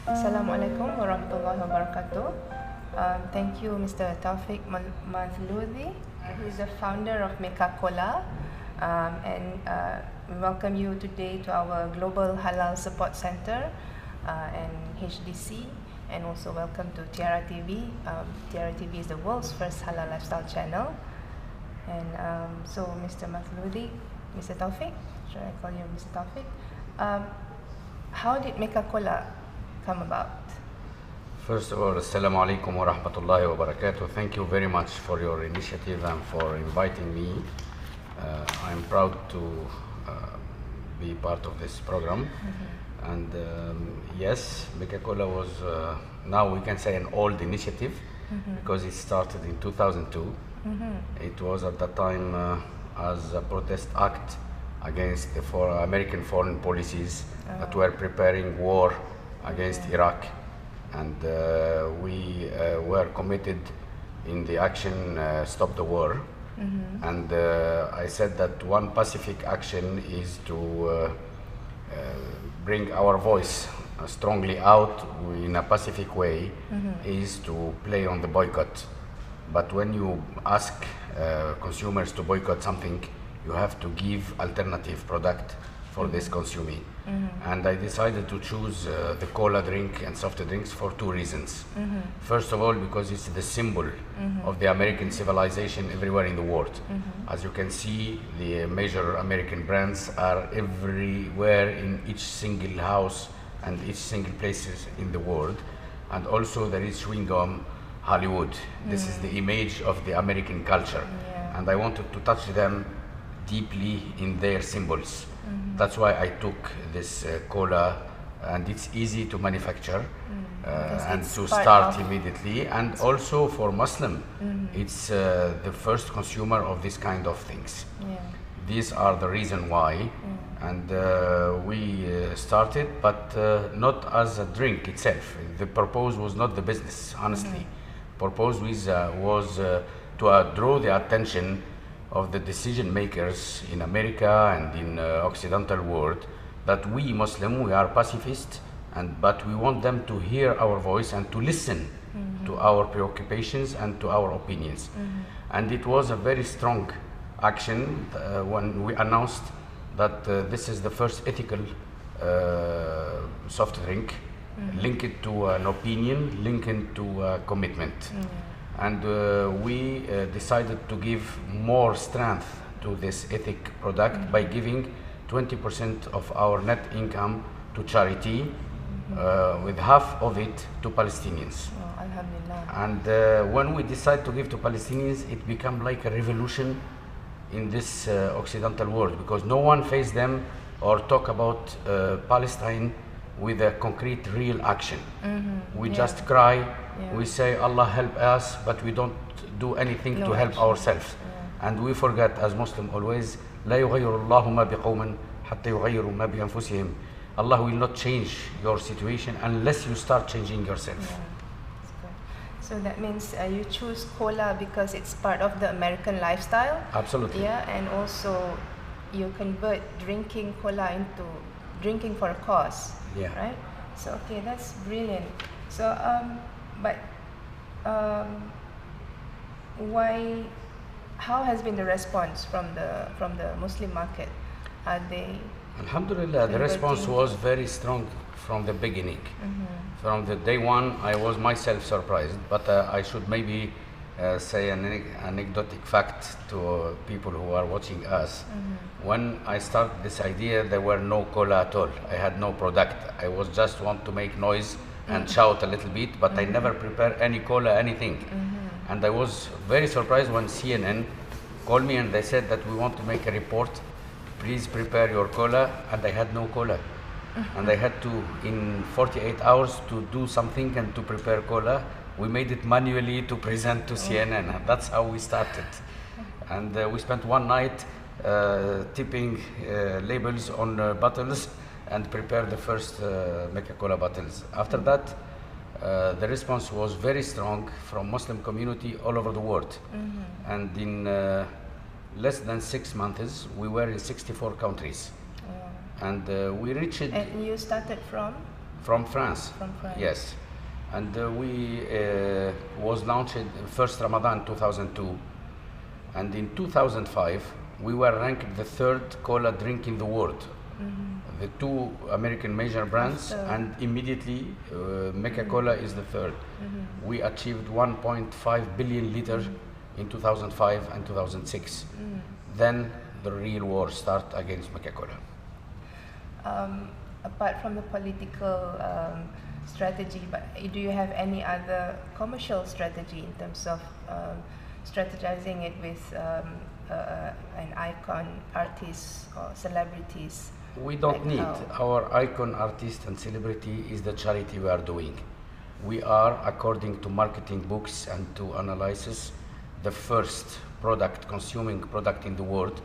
Assalamualaikum warahmatullahi wabarakatuh. Thank you, Mr. Taufik Mazludi, who is the founder of Coca-Cola, and we welcome you today to our Global Halal Support Center and HDC, and also welcome to Tiara TV. Tiara TV is the world's first halal lifestyle channel. And so, Mr. Mazludi, Mr. Taufik, should I call you Mr. Taufik? How did Coca-Cola come about? First of all, Assalamu alaikum wa rahmatullahi wa barakatuh. Thank you very much for your initiative and for inviting me. I'm proud to be part of this program. And yes, Coca-Cola was, now we can say, an old initiative because it started in 2002. It was at that time as a protest act against the American foreign policies that were preparing war against Iraq, and we were committed in the action Stop the War. And I said that one pacific action is to bring our voice strongly out in a pacific way, is to play on the boycott. But when you ask consumers to boycott something, you have to give alternative product for this consuming. And I decided to choose the cola drink and soft drinks for two reasons. First of all, because it's the symbol of the American civilization everywhere in the world. As you can see, the major American brands are everywhere in each single house and each single places in the world. And also there is chewing gum Hollywood. This is the image of the American culture. And I wanted to touch them deeply in their symbols. That's why I took this cola, and it's easy to manufacture and to start immediately. And also for Muslim, it's the first consumer of this kind of things. These are the reason why. And we started, but not as a drink itself. The purpose was not the business, honestly. Purpose was to draw the attention of the decision makers in America and in Occidental world that we Muslim, we are pacifist, but we want them to hear our voice and to listen to our preoccupations and to our opinions. And it was a very strong action when we announced that this is the first ethical soft drink linked to an opinion, linked to a commitment. And we decided to give more strength to this ethic product by giving 20% of our net income to charity, with half of it to Palestinians. And when we decide to give to Palestinians, it became like a revolution in this Occidental world, because no one faced them or talk about Palestine with a concrete, real action. We just cry, we say Allah help us, but we don't do anything to help ourselves. And we forget, as Muslim always, لا يغير الله ما بقوم حتى يغيروا ما بأنفسهم. Allah will not change your situation unless you start changing yourself. So that means you choose cola because it's part of the American lifestyle. Absolutely. Yeah, and also you convert drinking cola into drinking for a cause. Yeah. Right. So okay, that's brilliant. So why? How has been the response from the Muslim market? Are they? Alhamdulillah, the response was very strong from the beginning. From the day one, I was myself surprised, but I should maybe say an anecdotic fact to people who are watching us. When I started this idea, there were no cola at all. I had no product. I was just want to make noise and shout a little bit, but I never prepare any cola, anything. And I was very surprised when CNN called me and they said that we want to make a report. Please prepare your cola. And I had no cola. And I had to, in 48 hours, to do something and to prepare cola. We made it manually to present to CNN, and that's how we started. And we spent one night tipping labels on bottles and prepared the first Coca-Cola bottles. After that, the response was very strong from Muslim community all over the world. And in less than 6 months, we were in 64 countries. And we reached... And you started from? From France. From France. Yes. And we was launched first Ramadan 2002. And in 2005, we were ranked the third cola drink in the world. The two American major brands, and immediately Mecca Cola is the third. We achieved 1.5 billion liters in 2005 and 2006. Then the real war started against Mecca Cola. Apart from the political strategy, but do you have any other commercial strategy in terms of strategizing it with an icon, artists or celebrities? We don't need. Our icon, artist and celebrity is the charity we are doing. We are, according to marketing books and to analysis, the first consuming product in the world,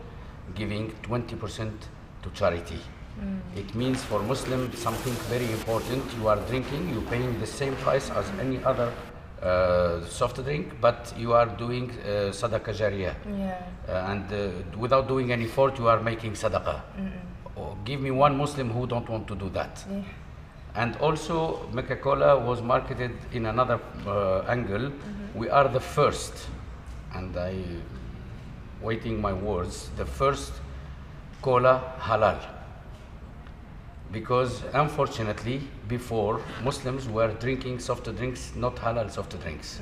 giving 20% to charity. It means for Muslims something very important. You are drinking, you're paying the same price as any other soft drink, but you are doing sadaqah jariyah. And without doing any effort, you are making sadaqah. Give me one Muslim who don't want to do that. And also Mecca Cola was marketed in another angle. We are the first, and I waiting my words, the first cola halal. Because unfortunately before Muslims were drinking soft drinks, not halal soft drinks.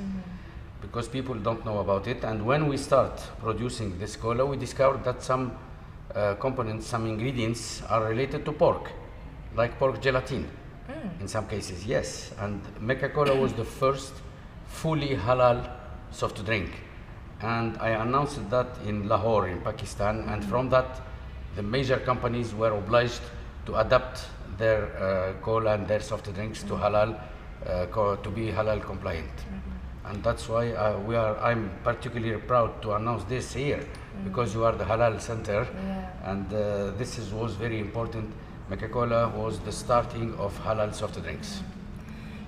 Because people don't know about it. And when we start producing this cola, we discovered that some components, some ingredients are related to pork, like pork gelatin. In some cases, yes. And Mecca Cola was the first fully halal soft drink. And I announced that in Lahore, in Pakistan. And from that, the major companies were obliged to adapt their cola and their soft drinks to halal, to be halal compliant. And that's why I'm particularly proud to announce this here, because you are the halal center. And this was very important. Mecca Cola was the starting of halal soft drinks.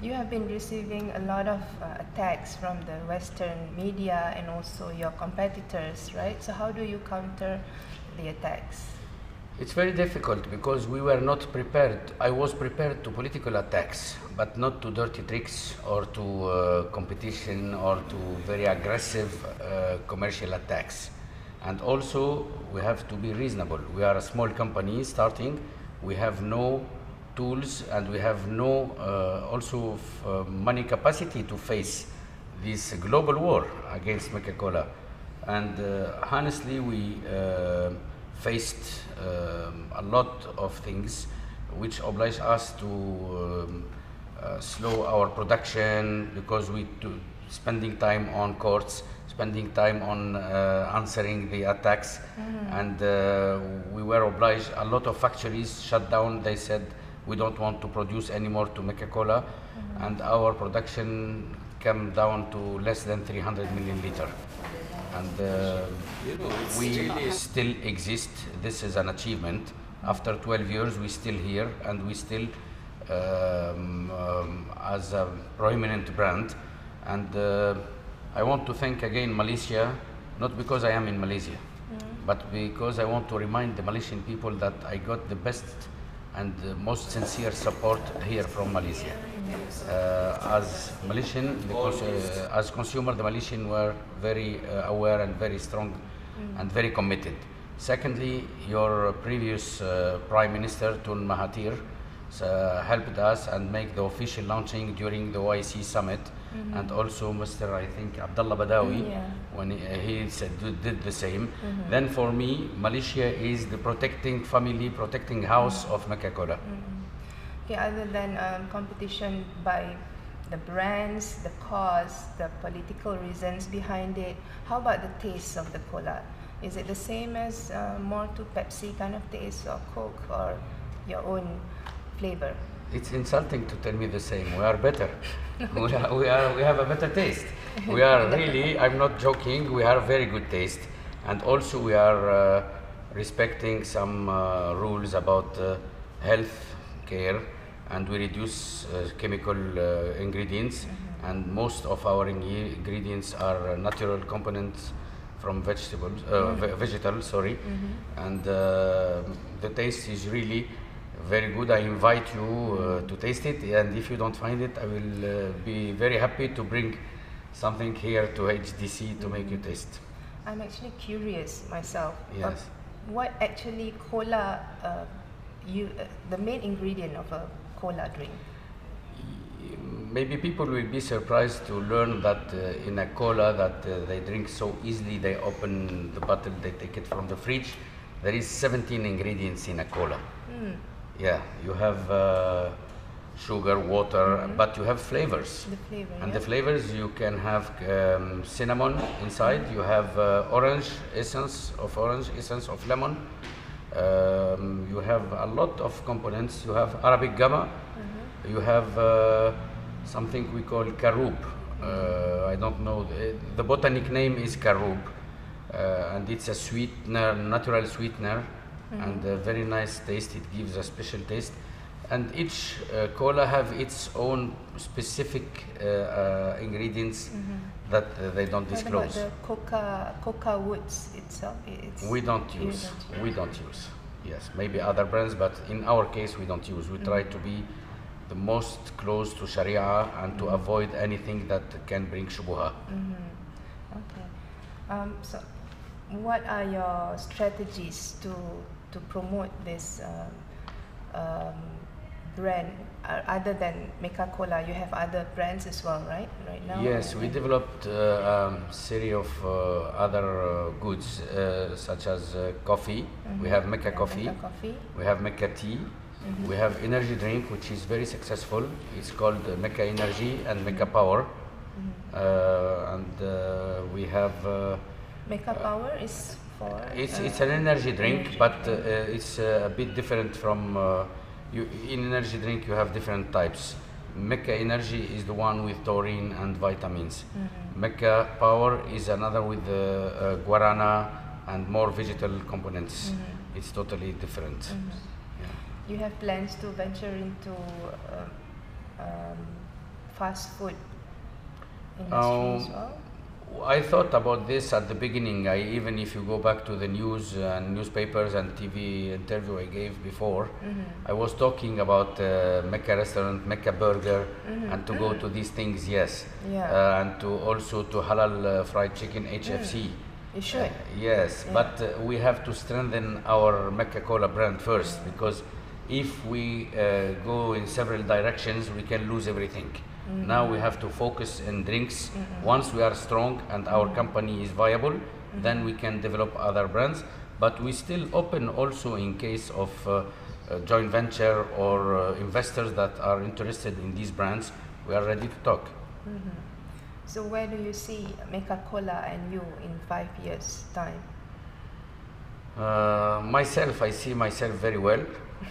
You have been receiving a lot of attacks from the Western media and also your competitors, right? So how do you counter the attacks? It's very difficult because we were not prepared. I was prepared to political attacks, but not to dirty tricks or to competition or to very aggressive commercial attacks. And also, we have to be reasonable. We are a small company starting. We have no tools and we have no money capacity to face this global war against Mecca Cola. And honestly, we faced a lot of things which oblige us to slow our production, because we spending time on courts, spending time on answering the attacks, and we were obliged. A lot of factories shut down. They said we don't want to produce anymore to Mecca Cola, and our production came down to less than 300 million liters. And we still exist. This is an achievement. After 12 years, we're still here, and we still as a prominent brand. And I want to thank again Malaysia, not because I am in Malaysia, but because I want to remind the Malaysian people that I got the best and the most sincere support here from Malaysia. As Malaysian, as consumer, the Malaysian were very aware and very strong and very committed. Secondly, your previous Prime Minister, Tun Mahathir, helped us and make the official launching during the OIC summit. And also Mr. I think Abdullah Badawi, when he said, did the same. Then for me, Malaysia is the protecting family, protecting house of Mecca Cola. Okay, other than competition by the brands, the cause, the political reasons behind it, how about the taste of the cola? Is it the same as more to Pepsi kind of taste, or Coke, or your own flavor? It's insulting to tell me the same. We are better. we have a better taste. We are really, I'm not joking, we have very good taste. And also we are respecting some rules about health care, and we reduce chemical ingredients. And most of our ingredients are natural components from vegetables, and the taste is really very good. I invite you to taste it, and if you don't find it, I will be very happy to bring something here to HDC to make you taste. I'm actually curious myself. Yes. What actually cola, the main ingredient of a cola drink? Maybe people will be surprised to learn that in a cola that they drink so easily, they open the bottle, they take it from the fridge. There is 17 ingredients in a cola. Yeah, you have sugar, water, but you have flavors. The flavor, And yeah? the flavors, you can have cinnamon inside, you have orange, essence of lemon. You have a lot of components. You have Arabic gamma, you have something we call karub. I don't know, the botanic name is karub, and it's a sweetener, natural sweetener, and a very nice taste. It gives a special taste, and each cola have its own specific ingredients that they don't disclose. What about the coca woods itself? We don't use. Yes, maybe other brands, but in our case we don't use. We try to be the most close to Sharia and to avoid anything that can bring shubuha. Okay. So, what are your strategies to promote this brand? Other than Mecca Cola, you have other brands as well, right? Right now. Yes, we developed a series of other goods such as coffee. We have Mecca coffee. Mecca coffee. We have Mecca tea. We have energy drink, which is very successful. It's called Mecca Energy and Mecca Power. And we have Mecca Power is for. It's an energy drink, but it's a bit different from. In energy drink, you have different types. Mecca Energy is the one with taurine and vitamins. Mecca Power is another with guarana and more vegetal components. It's totally different. You have plans to venture into fast food industry as well? I thought about this at the beginning. Even if you go back to the news and newspapers and TV interview I gave before, I was talking about Mecca restaurant, Mecca burger, and to go to these things, yes. Yeah. And to also to halal fried chicken, HFC. You should. Yes, Yeah. but we have to strengthen our Mecca Cola brand first, because if we go in several directions, we can lose everything. Now we have to focus in drinks. Once we are strong and our company is viable, then we can develop other brands. But we still open also in case of joint venture or investors that are interested in these brands. We are ready to talk. So where do you see Mecca Cola and you in 5 years' time? Myself, I see myself very well.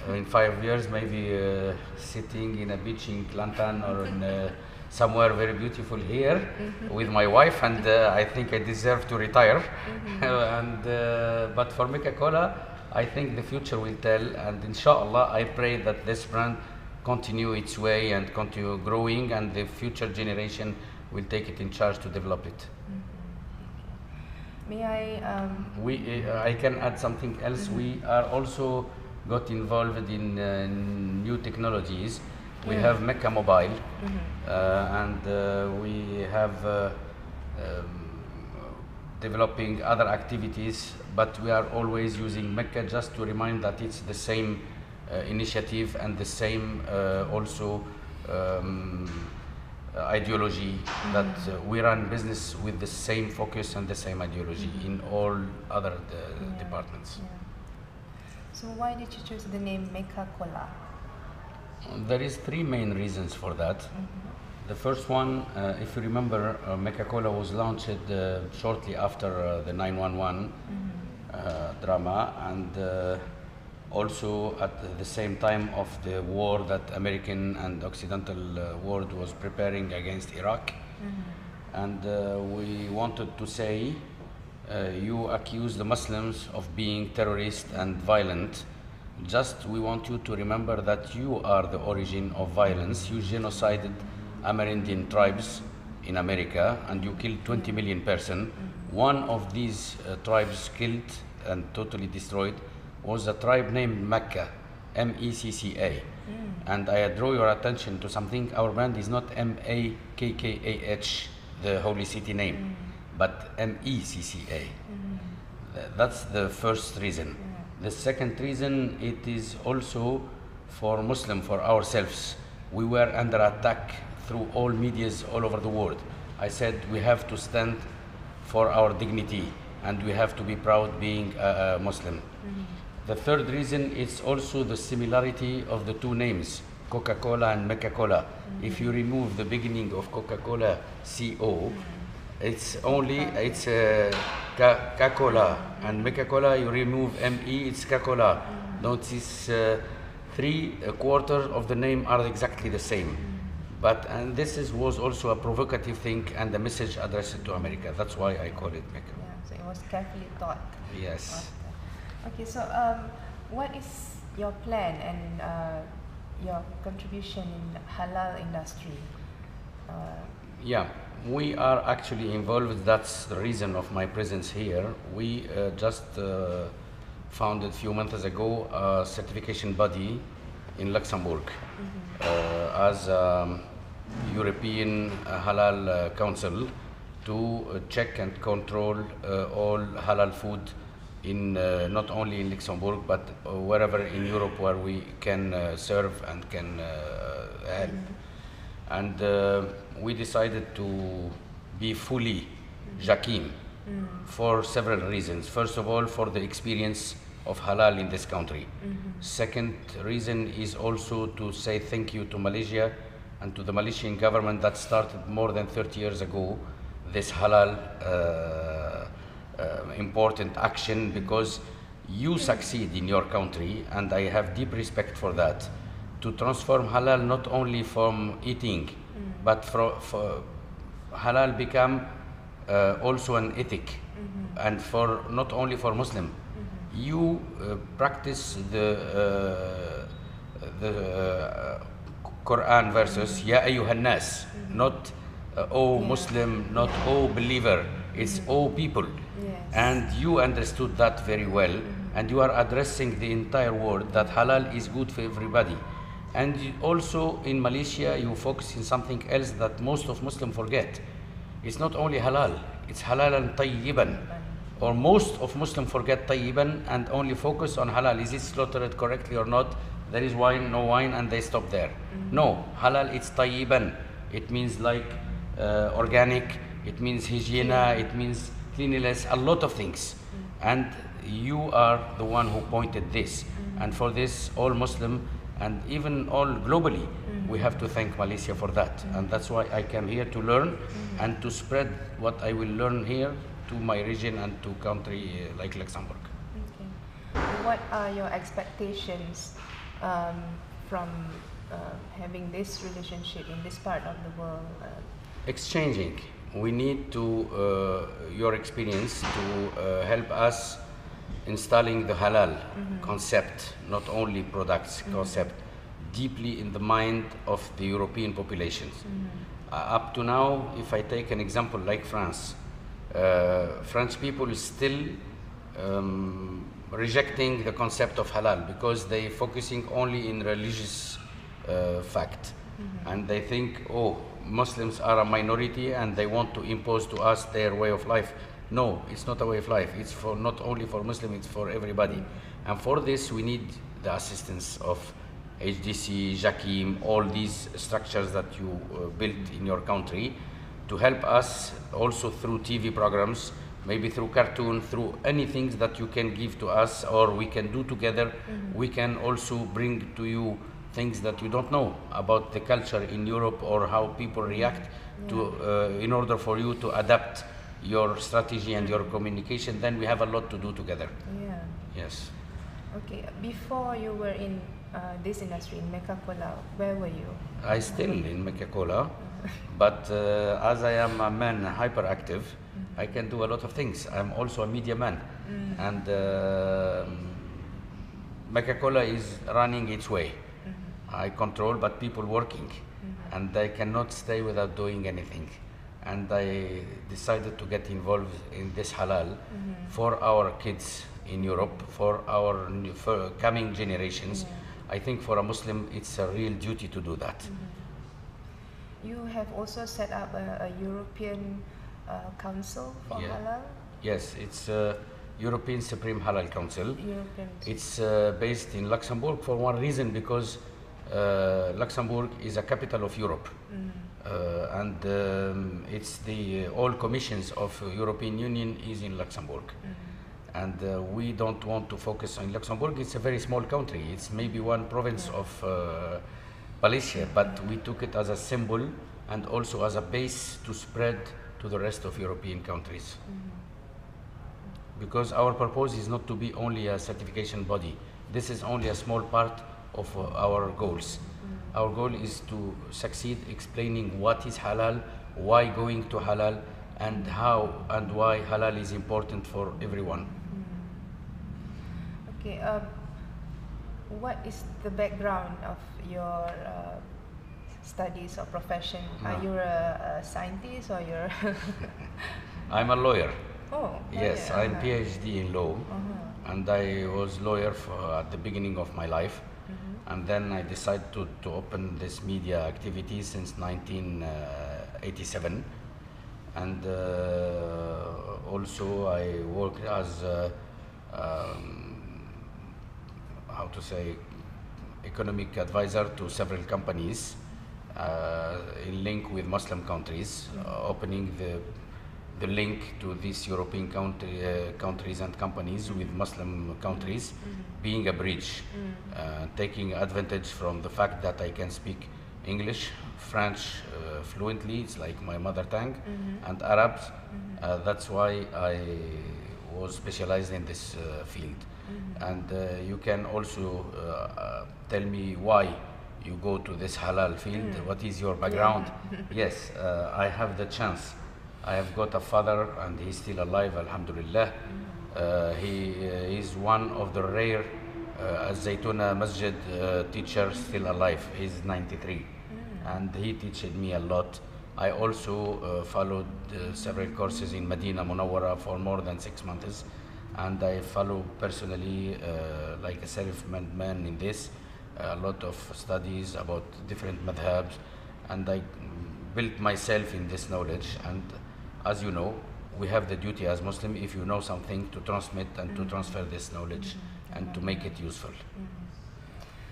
In 5 years, maybe sitting in a beach in Kelantan or in somewhere very beautiful here with my wife, and I think I deserve to retire. But for Mecca Cola, I think the future will tell, and inshallah, I pray that this brand continue its way and continue growing, and the future generation will take it in charge to develop it. May I? I can add something else. We are also got involved in new technologies. We have Mecca Mobile, and we have developing other activities, but we are always using Mecca just to remind that it's the same initiative and the same also ideology, that we run business with the same focus and the same ideology in all other departments. Yeah. So why did you choose the name Mecca Cola? There is 3 main reasons for that. The first one, if you remember, Mecca Cola was launched shortly after the 9/11 drama, and also at the same time of the war that American and Occidental world was preparing against Iraq. And we wanted to say, you accuse the Muslims of being terrorist and violent. Just we want you to remember that you are the origin of violence. You genocided Amerindian tribes in America, and you killed 20 million persons. One of these tribes killed and totally destroyed was a tribe named Mecca. MECCA. And I draw your attention to something. Our brand is not MAKKAH, the holy city name, but MECCA. That's the first reason. The second reason, it is also for Muslim, for ourselves. We were under attack through all medias all over the world. I said we have to stand for our dignity and we have to be proud being a Muslim. The third reason is also the similarity of the two names, Coca-Cola and Mecca-Cola. If you remove the beginning of Coca-Cola, CO, it's Ca-Cola, and Mecca-Cola, you remove ME, it's Ca-Cola. Notice 3/4 of the name are exactly the same. And this was also a provocative thing and a message addressed to America. That's why I call it Mecca. Yeah, so it was carefully thought. Yes. Okay, so what is your plan and your contribution in the halal industry? Yeah, we are actually involved. That's the reason of my presence here. We just founded a few months ago a certification body in Luxembourg as European Halal Council to check and control all halal food in not only in Luxembourg but wherever in Europe where we can serve and can help. And we decided to be fully Jakim for several reasons. First of all, for the experience of halal in this country. Second reason is also to say thank you to Malaysia and to the Malaysian government that started more than 30 years ago this halal important action, because you succeed in your country, and I have deep respect for that, to transform halal not only from eating, but for halal become also an ethic, and for not only for Muslim. You practice the Quran verses, Ya ayyuhan nas, not O Muslim, not O believer, it's O people. And you understood that very well, and you are addressing the entire world that halal is good for everybody. And also in Malaysia, you focus on something else that most of Muslims forget. It's not only halal, it's halal and tayyiban. Or most of Muslims forget tayyiban and only focus on halal. Is it slaughtered correctly or not? There is wine, no wine, and they stop there. No, halal, it's tayyiban. It means like organic, it means hygiene, it means cleanliness, a lot of things. And you are the one who pointed this. And for this, all Muslim and even all globally, we have to thank Malaysia for that. And that's why I came here to learn and to spread what I will learn here to my region and to country like Luxembourg. Okay. What are your expectations from having this relationship in this part of the world? Exchanging. We need to your experience to help us installing the halal concept, not only products concept, deeply in the mind of the European populations. Up to now, if I take an example like France, French people still rejecting the concept of halal because they focusing only in religious fact, and they think, oh, Muslims are a minority and they want to impose to us their way of life. No, it's not a way of life. It's for not only for Muslims, it's for everybody. And for this, we need the assistance of HDC, Jakim, all these structures that you built in your country to help us also through TV programs, maybe through cartoon, through anything that you can give to us or we can do together. We can also bring to you things that you don't know about the culture in Europe or how people react to, in order for you to adapt your strategy and your communication. Then we have a lot to do together. Yeah. Yes. Okay. Before you were in this industry in Mecca-Cola, where were you? I still in Mecca-Cola, but as I am a man hyperactive, I can do a lot of things. I'm also a media man, and Mecca-Cola is running its way. I control, but people working, and I cannot stay without doing anything. And I decided to get involved in this halal for our kids in Europe, for our coming generations. I think for a Muslim, it's a real duty to do that. You have also set up a European Council for halal? Yes, it's European Supreme Halal Council. European. It's based in Luxembourg for one reason, because Luxembourg is a capital of Europe. And it's the all commissions of European Union is in Luxembourg. And we don't want to focus on Luxembourg. It's a very small country. It's maybe one province of Malaysia, but we took it as a symbol and also as a base to spread to the rest of European countries. Because our purpose is not to be only a certification body. This is only a small part of our goals. Our goal is to succeed explaining what is halal, why going to halal, and how and why halal is important for everyone. Okay, what is the background of your studies or profession? Are you a scientist or you're... I'm a lawyer. Oh, yes, okay. I'm PhD in law, and I was lawyer at the beginning of my life, and then I decided to open this media activity since 1987, and also I worked as how to say, economic advisor to several companies in link with Muslim countries, opening the link to these European countries and companies with Muslim countries, being a bridge, taking advantage from the fact that I can speak English, French fluently, it's like my mother tongue, and Arabs. That's why I was specialized in this field. And you can also tell me why you go to this halal field, what is your background? Yes, I have the chance. I have got a father and he's still alive, alhamdulillah. He is one of the rare Zaytuna Masjid teachers still alive. He's 93 and he teaches me a lot. I also followed several courses in Medina Munawwara for more than 6 months, and I follow personally like a self-made man in this, a lot of studies about different madhabs, and I built myself in this knowledge. And as you know, we have the duty as Muslim, if you know something, to transmit and to transfer this knowledge and to make it useful.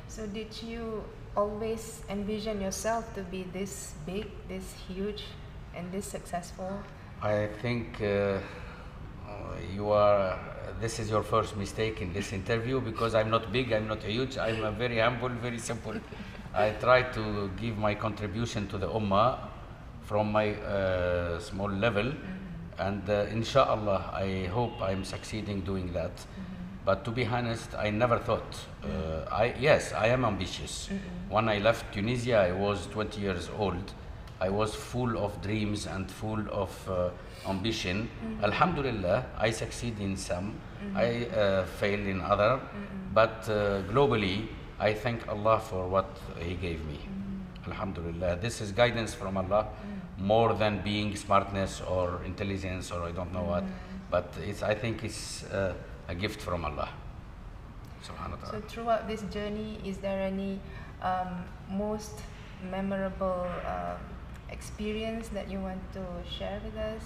So did you always envision yourself to be this big, this huge, and this successful? I think this is your first mistake in this interview, because I'm not big, I'm not huge, I'm a very humble, very simple. I try to give my contribution to the Ummah from my small level, and inshallah, I hope I'm succeeding doing that. But to be honest, I never thought. Yes, I am ambitious. When I left Tunisia, I was 20 years old. I was full of dreams and full of ambition. Alhamdulillah, I succeed in some. I failed in other. But globally, I thank Allah for what He gave me. Alhamdulillah. This is guidance from Allah, more than being smartness or intelligence or I don't know what. But I think it's a gift from Allah. Subhanahu wa ta'ala. So throughout this journey, is there any most memorable experience that you want to share with us?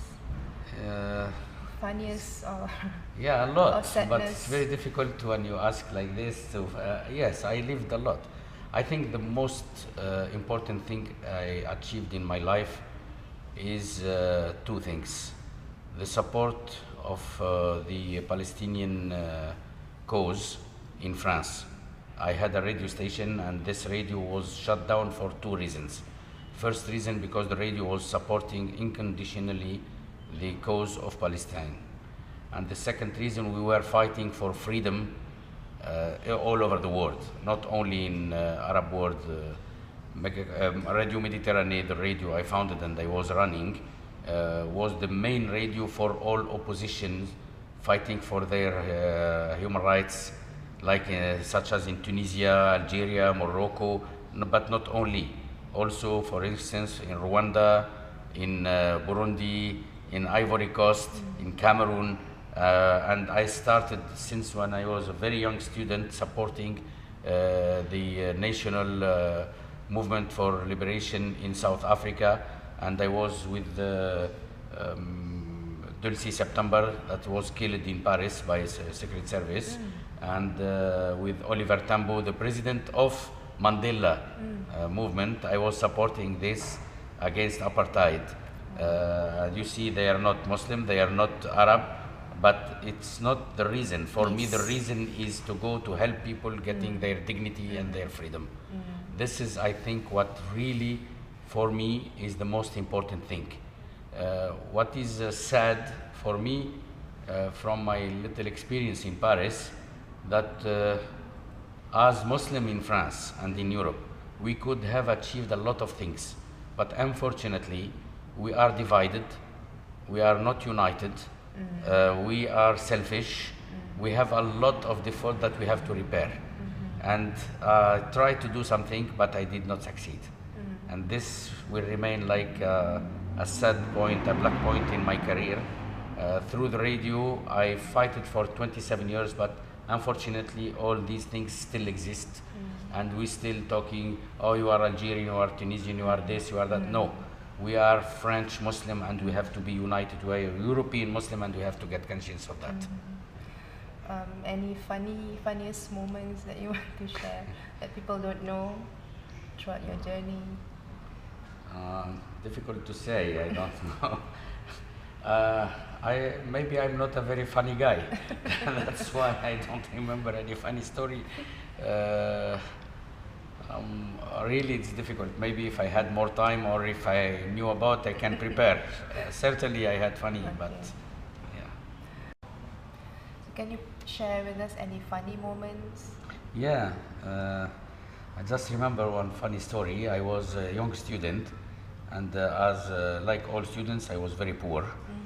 Funniest or yeah, a lot, or sadness? But it's very difficult when you ask like this. So yes, I lived a lot. I think the most important thing I achieved in my life is two things: the support of the Palestinian cause in France. I had a radio station, and this radio was shut down for two reasons. First reason, because the radio was supporting unconditionally the cause of Palestine. And the second reason, we were fighting for freedom all over the world, not only in Arab world. Radio Mediterranean, the radio I founded and I was running, was the main radio for all oppositions fighting for their human rights, like such as in Tunisia, Algeria, Morocco, but not only. Also, for instance, in Rwanda, in Burundi, in Ivory Coast, in Cameroon, and I started since when I was a very young student supporting the national movement for liberation in South Africa, and I was with the Dulcie September that was killed in Paris by Secret Service, and with Oliver Tambo, the president of Mandela movement. I was supporting this against apartheid. You see, they are not Muslim, they are not Arab, but it's not the reason. For me, the reason is to go to help people getting their dignity and their freedom. This is, I think, what really, for me, is the most important thing. What is sad for me, from my little experience in Paris, that as Muslim in France and in Europe, we could have achieved a lot of things, but unfortunately, we are divided, we are not united, we are selfish, we have a lot of default that we have to repair. And I tried to do something, but I did not succeed. And this will remain like a sad point, a black point in my career. Through the radio, I fight it for 27 years, but unfortunately, all these things still exist. And we still talking, oh, you are Algerian, you are Tunisian, you are this, you are that. No, we are French Muslim and we have to be united. We are European Muslim and we have to get conscience of that. Any funniest moments that you want to share that people don't know throughout your journey? Difficult to say, I don't know. Maybe I'm not a very funny guy. That's why I don't remember any funny story. Really, it's difficult. Maybe if I had more time or if I knew about, I can prepare. Certainly, I had funny, but yeah. So can you share with us any funny moments? Yeah, I just remember one funny story. I was a young student, and like all students, I was very poor,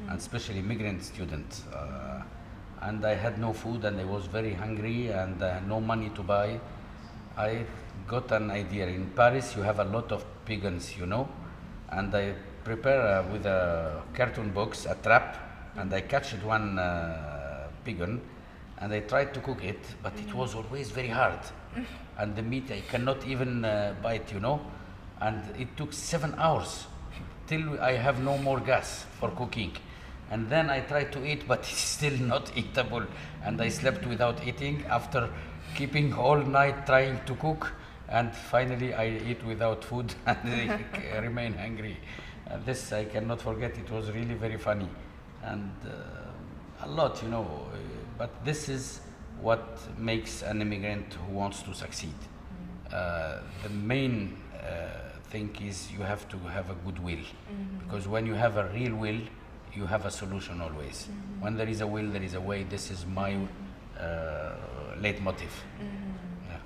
and especially immigrant student. And I had no food, and I was very hungry, and no money to buy. I got an idea. In Paris, you have a lot of pigeons, you know, and I prepare with a cartoon box a trap, and I catched one pigeon, and I tried to cook it, but it was always very hard, and the meat I cannot even bite, you know, and it took 7 hours till I have no more gas for cooking. And then I tried to eat, but it's still not eatable, and I slept without eating after keeping all night trying to cook, and finally I eat without food and I remain hungry. This I cannot forget. It was really very funny, and a lot, you know, but this is what makes an immigrant who wants to succeed. The main thing is you have to have a good will, because when you have a real will, you have a solution always. When there is a will, there is a way. This is my leitmotiv. Yeah. Okay.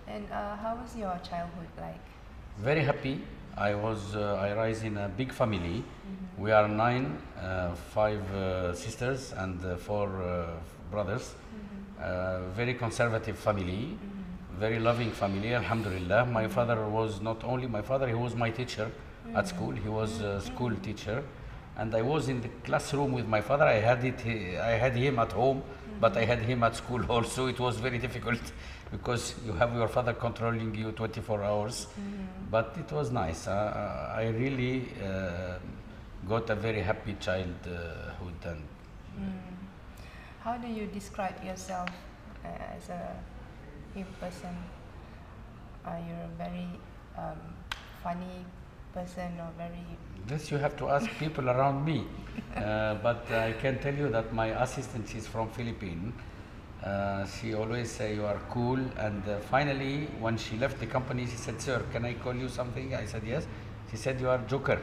And how was your childhood like? Very happy. I rise in a big family. We are 9, 5 sisters and 4 brothers. Very conservative family, very loving family, alhamdulillah. My father was not only my father, he was my teacher at school. He was a school teacher. And I was in the classroom with my father. I had him at home, but I had him at school also. It was very difficult because you have your father controlling you 24 hours. But it was nice. I really got a very happy childhood. And how do you describe yourself as a person? Are you a very funny person or very... This you have to ask people around me. But I can tell you that my assistant, she's from Philippines. She always say you are cool, and finally when she left the company she said, "Sir, can I call you something?" I said yes. She said, "You are joker."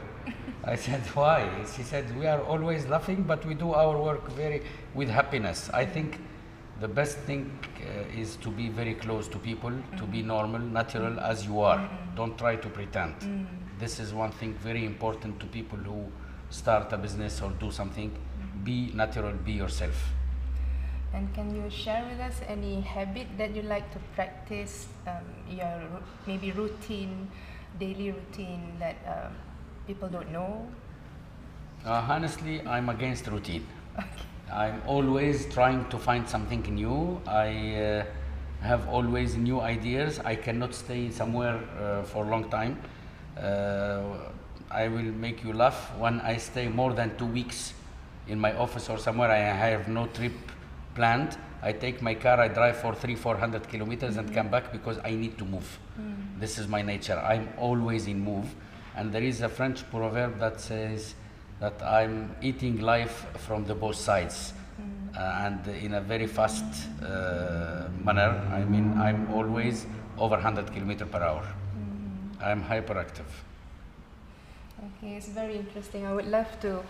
I said, "Why?" She said, "We are always laughing, but we do our work with happiness." I think the best thing is to be very close to people, to be normal, natural as you are. Don't try to pretend. This is one thing very important to people who start a business or do something. Be natural, be yourself. And can you share with us any habit that you like to practice, your maybe routine, daily routine that people don't know? Honestly, I'm against routine. Okay. I'm always trying to find something new. have always new ideas. I cannot stay somewhere for a long time. I will make you laugh. When I stay more than 2 weeks in my office or somewhere, I have no trip planned. I take my car, I drive for 300-400 kilometers and come back because I need to move. This is my nature. I'm always in move. And there is a French proverb that says that I'm eating life from the both sides. And in a very fast manner. I mean, I'm always over 100 kilometers per hour. I'm hyperactive. Okay, it's very interesting. I would love to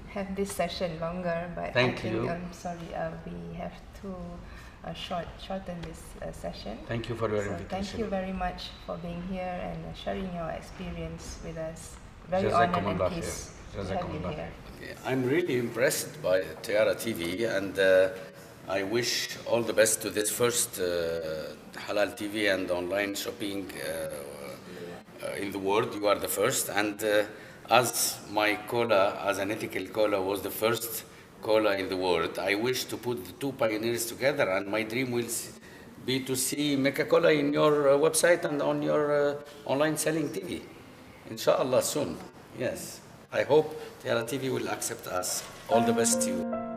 have this session longer, but Thank I think you. I'm sorry, we have to shorten this session. Thank you for your So invitation. thank you very much for being here and sharing your experience with us. Very Jazakum honored and Allah pleased khair. to have you Jazakum Allah here. khair. I'm really impressed by Tiara TV, and I wish all the best to this first Halal TV and online shopping in the world. You are the first, and as my cola, as an ethical cola, was the first cola in the world, I wish to put the two pioneers together, and my dream will be to see Mecca Cola in your website and on your online selling TV. Inshallah soon. Yes. I hope Tiara TV will accept us. All the best to you.